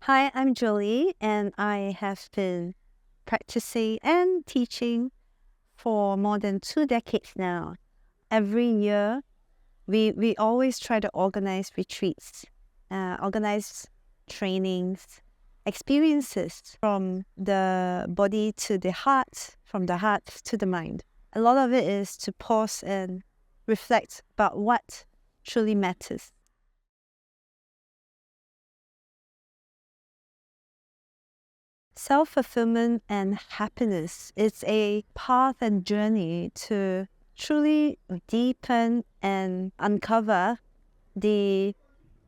Hi, I'm Jolie, and I have been practicing and teaching for more than 2 decades now. Every year, we always try to organize retreats, organize trainings, experiences from the body to the heart, from the heart to the mind. A lot of it is to pause and reflect about what truly matters. Self-fulfillment and happiness is a path and journey to truly deepen and uncover the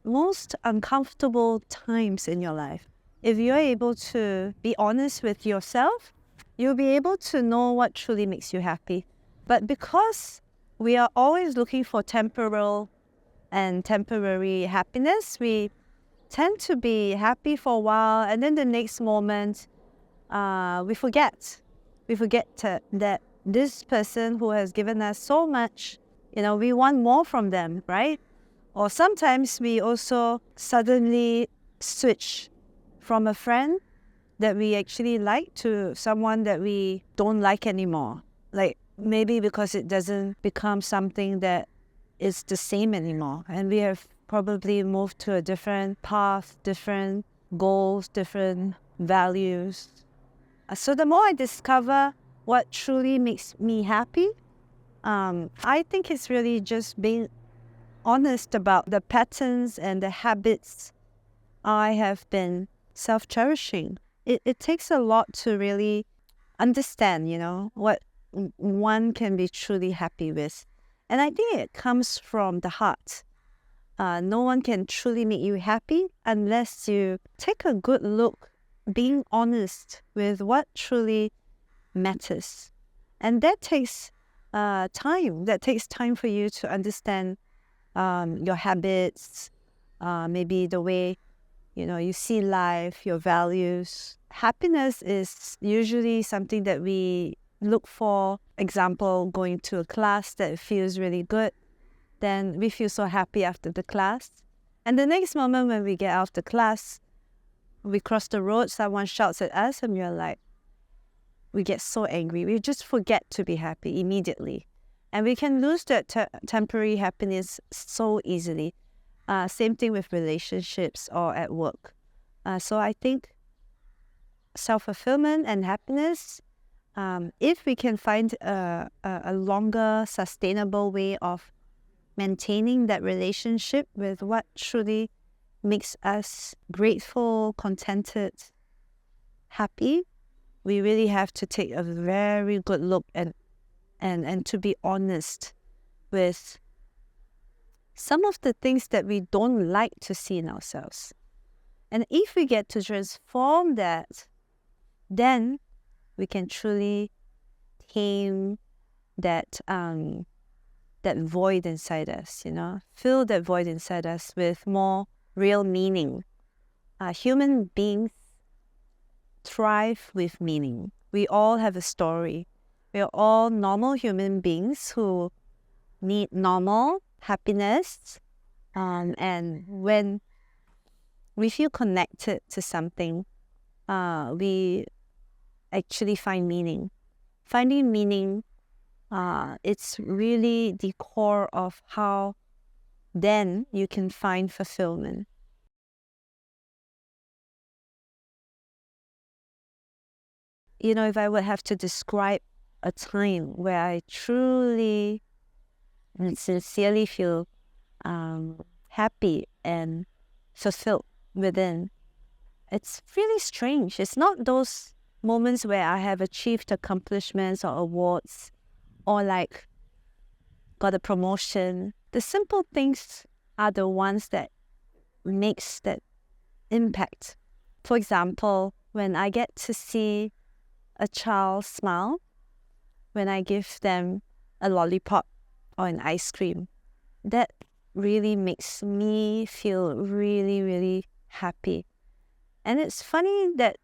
most uncomfortable times in your life. If you're able to be honest with yourself, you'll be able to know what truly makes you happy. But because we are always looking for temporal and temporary happiness, we tend to be happy for a while, and then the next moment we forget. That this person who has given us so much, we want more from them, right? Or sometimes we also suddenly switch from a friend that we actually like to someone that we don't like anymore. Like maybe because it doesn't become something that is the same anymore. And we have probably moved to a different path, different goals, different values. So the more I discover what truly makes me happy, I think it's really just being honest about the patterns and the habits I have been self-cherishing. It takes a lot to really understand, what one can be truly happy with. And I think it comes from the heart. No one can truly make you happy unless you take a good look, being honest with what truly matters. And that takes time. That takes time for you to understand your habits, maybe the way you see life, your values. Happiness is usually something that we look for. Example, going to a class that feels really good, then we feel so happy after the class. And the next moment when we get out of the class, we cross the road, someone shouts at us, and we're like, we get so angry. We just forget to be happy immediately. And we can lose that temporary happiness so easily. Same thing with relationships or at work. So I think self-fulfillment and happiness, if we can find a longer, sustainable way of maintaining that relationship with what truly makes us grateful, contented, happy, we really have to take a very good look and to be honest with some of the things that we don't like to see in ourselves. And if we get to transform that, then we can truly tame that that void inside us, fill that void inside us with more real meaning. Human beings thrive with meaning. We all have a story. We are all normal human beings who need normal happiness. And when we feel connected to something, we actually find meaning. Finding meaning, it's really the core of how then you can find fulfillment. If I would have to describe a time where I truly and sincerely feel happy and fulfilled within, it's really strange. It's not those moments where I have achieved accomplishments or awards or like got a promotion. The simple things are the ones that makes that impact. For example, when I get to see a child smile, when I give them a lollipop or an ice cream, that really makes me feel really, really happy. And it's funny that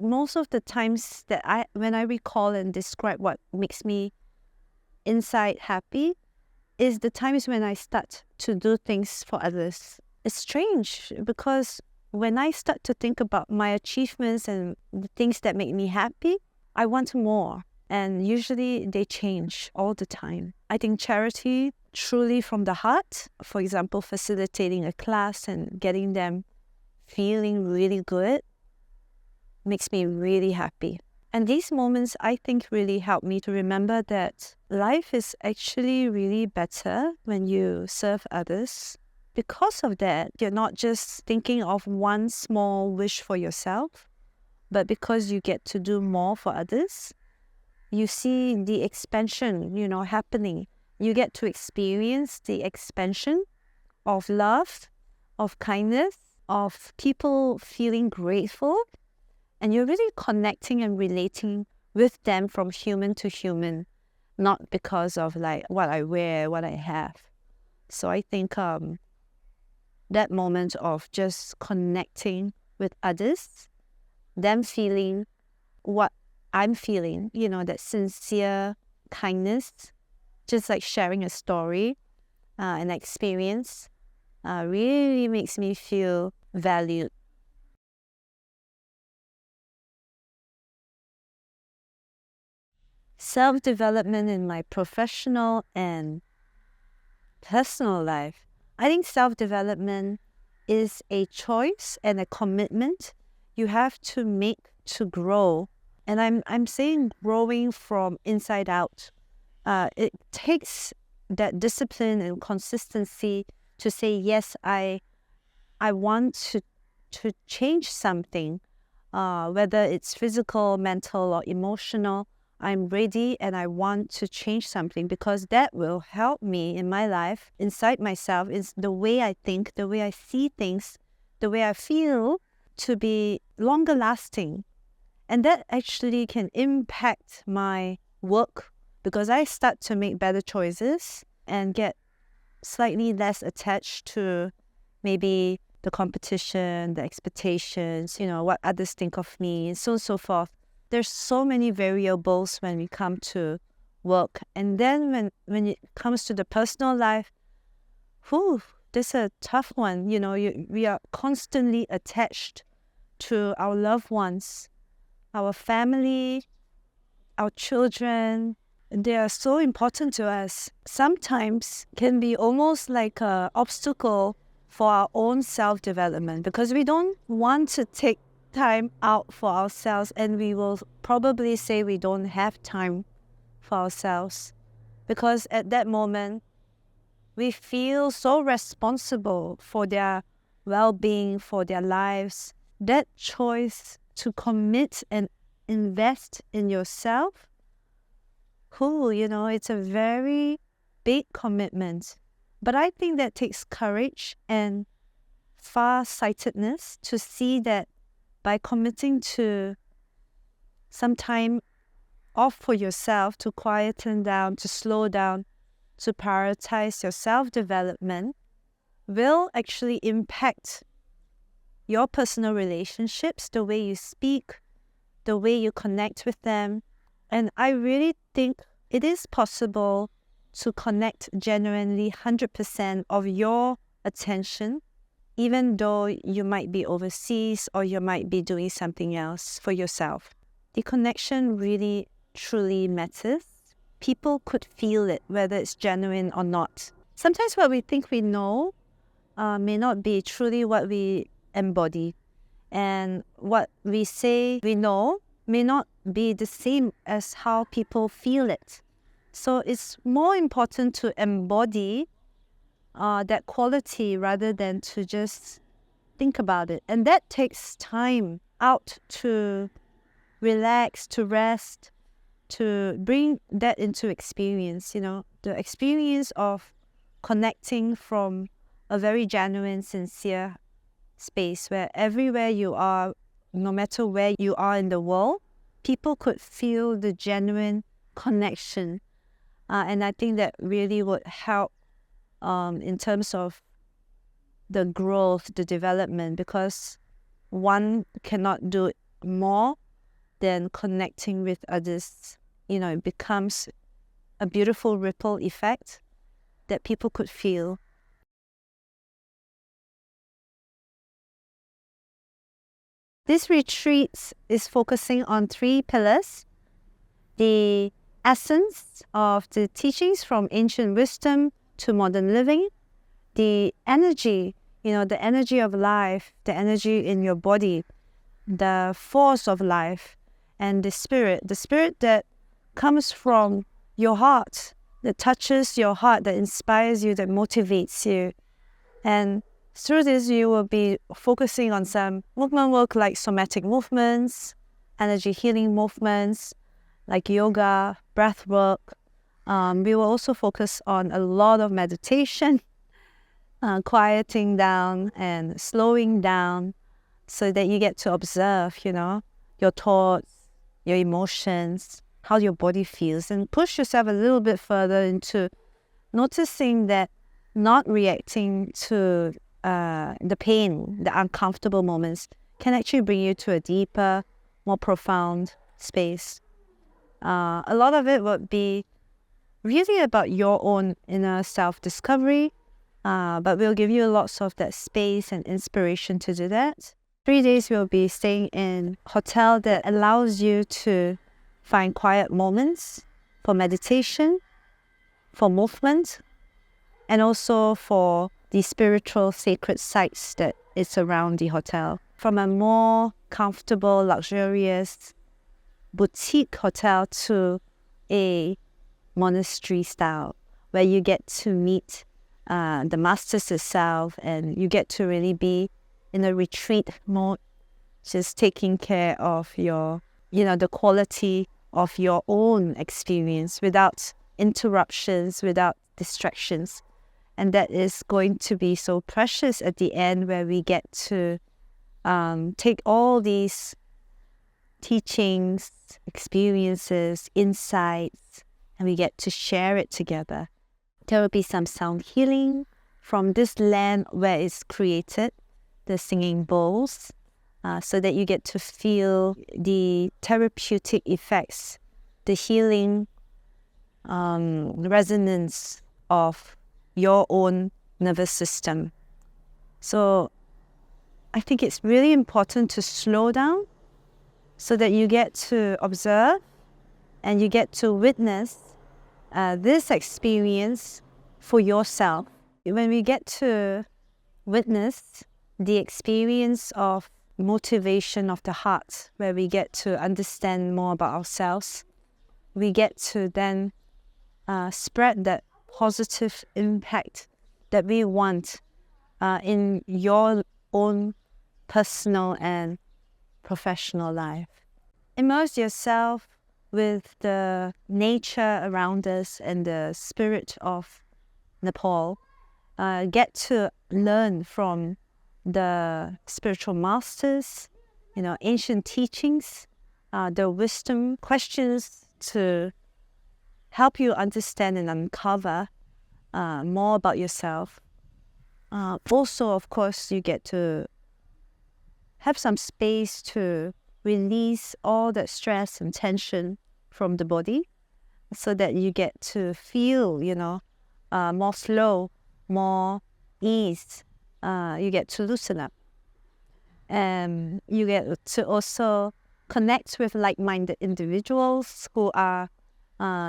most of the times when I recall and describe what makes me inside happy, is the times when I start to do things for others. It's strange because when I start to think about my achievements and the things that make me happy, I want more. And usually they change all the time. I think charity truly from the heart, for example, facilitating a class and getting them feeling really good, makes me really happy. And these moments, I think, really help me to remember that life is actually really better when you serve others. Because of that, you're not just thinking of one small wish for yourself, but because you get to do more for others, you see the expansion, happening. You get to experience the expansion of love, of kindness, of people feeling grateful, and you're really connecting and relating with them from human to human, not because of like what I wear, what I have. So I think that moment of just connecting with others, them feeling what I'm feeling, that sincere kindness, just like sharing a story, an experience, really makes me feel valued. Self-development in my professional and personal life. I think self-development is a choice and a commitment you have to make to grow. And I'm saying growing from inside out. It takes that discipline and consistency to say, yes, I want to change something, whether it's physical, mental, or emotional. I'm ready and I want to change something because that will help me in my life, inside myself, is the way I think, the way I see things, the way I feel, to be longer lasting. And that actually can impact my work because I start to make better choices and get slightly less attached to maybe the competition, the expectations, what others think of me, and so on and so forth. There's so many variables when we come to work. And then when it comes to the personal life, this is a tough one. We are constantly attached to our loved ones, our family, our children. They are so important to us. Sometimes can be almost like an obstacle for our own self-development because we don't want to take time out for ourselves, and we will probably say we don't have time for ourselves because at that moment we feel so responsible for their well-being, for their lives. That choice to commit and invest in yourself, it's a very big commitment. But I think that takes courage and far-sightedness to see that by committing to some time off for yourself, to quieten down, to slow down, to prioritize your self-development, will actually impact your personal relationships, the way you speak, the way you connect with them. And I really think it is possible to connect genuinely 100% of your attention, even though you might be overseas or you might be doing something else for yourself. The connection really, truly matters. People could feel it, whether it's genuine or not. Sometimes what we think we know may not be truly what we embody. And what we say we know may not be the same as how people feel it. So it's more important to embody that quality rather than to just think about it. And that takes time out to relax, to rest, to bring that into experience, the experience of connecting from a very genuine, sincere space where everywhere you are, no matter where you are in the world, people could feel the genuine connection. And I think that really would help in terms of the growth, the development, because one cannot do more than connecting with others. It becomes a beautiful ripple effect that people could feel. This retreat is focusing on 3 pillars: the essence of the teachings from ancient wisdom to modern living, the energy, the energy of life, the energy in your body, the force of life, and the spirit that comes from your heart, that touches your heart, that inspires you, that motivates you. And through this, you will be focusing on some movement work like somatic movements, energy healing movements, like yoga, breath work. We will also focus on a lot of meditation, quieting down and slowing down so that you get to observe, your thoughts, your emotions, how your body feels, and push yourself a little bit further into noticing that not reacting to the pain, the uncomfortable moments can actually bring you to a deeper, more profound space. A lot of it would be really about your own inner self-discovery, but we'll give you lots of that space and inspiration to do that. 3 days we'll be staying in a hotel that allows you to find quiet moments for meditation, for movement, and also for the spiritual sacred sites that is around the hotel. From a more comfortable, luxurious boutique hotel to a monastery style, where you get to meet the masters itself, and you get to really be in a retreat mode, just taking care of your, the quality of your own experience without interruptions, without distractions. And that is going to be so precious at the end, where we get to take all these teachings, experiences, insights, and we get to share it together. There will be some sound healing from this land where it's created, the singing bowls, so that you get to feel the therapeutic effects, the healing resonance of your own nervous system. So I think it's really important to slow down so that you get to observe and you get to witness this experience for yourself. When we get to witness the experience of motivation of the heart, where we get to understand more about ourselves, we get to then spread that positive impact that we want in your own personal and professional life. Immerse yourself with the nature around us and the spirit of Nepal. Get to learn from the spiritual masters, ancient teachings, the wisdom questions to help you understand and uncover more about yourself. Also, of course, you get to have some space to release all that stress and tension from the body so that you get to feel, more flow, more ease. You get to loosen up. And you get to also connect with like-minded individuals who are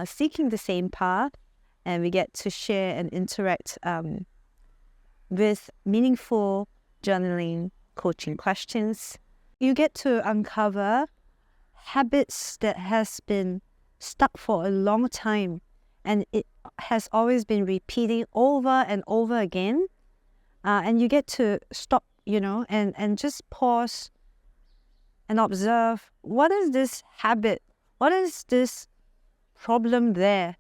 seeking the same path, and we get to share and interact with meaningful journaling, coaching questions. You get to uncover habits that has been stuck for a long time, and it has always been repeating over and over again. And you get to stop, and just pause and observe, what is this habit? What is this problem there?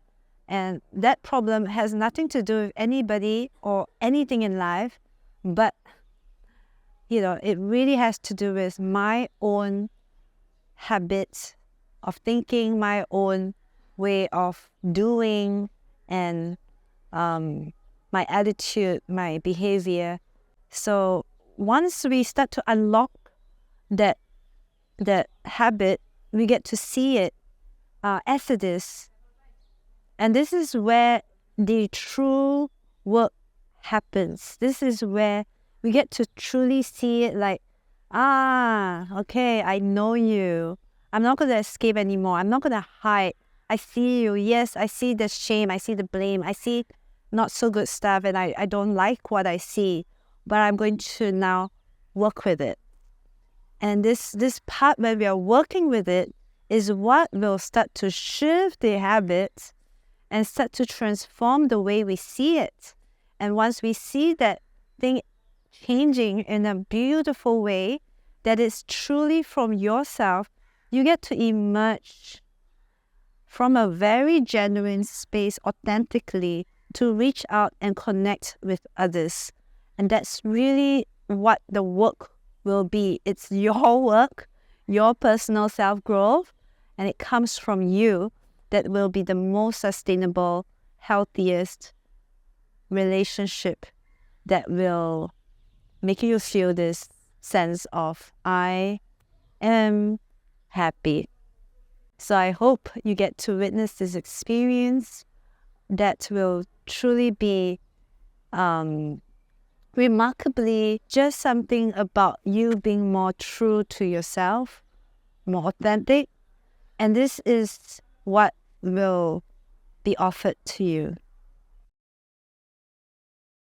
And that problem has nothing to do with anybody or anything in life, but it really has to do with my own habits of thinking, my own way of doing, and my attitude, my behavior. So once we start to unlock that habit, we get to see it as it is. And this is where the true work happens. This is where we get to truly see it like Okay, I know you. I'm not going to escape anymore. I'm not going to hide. I see you. Yes, I see the shame. I see the blame. I see not so good stuff, and I don't like what I see. But I'm going to now work with it. And this part when we are working with it is what will start to shift the habits and start to transform the way we see it. And once we see that thing changing in a beautiful way, that is truly from yourself, you get to emerge from a very genuine space authentically to reach out and connect with others. And that's really what the work will be. It's your work, your personal self-growth, and it comes from you that will be the most sustainable, healthiest relationship that will make you feel this sense of I am happy. So I hope you get to witness this experience that will truly be remarkably just something about you being more true to yourself, more authentic. And this is what will be offered to you.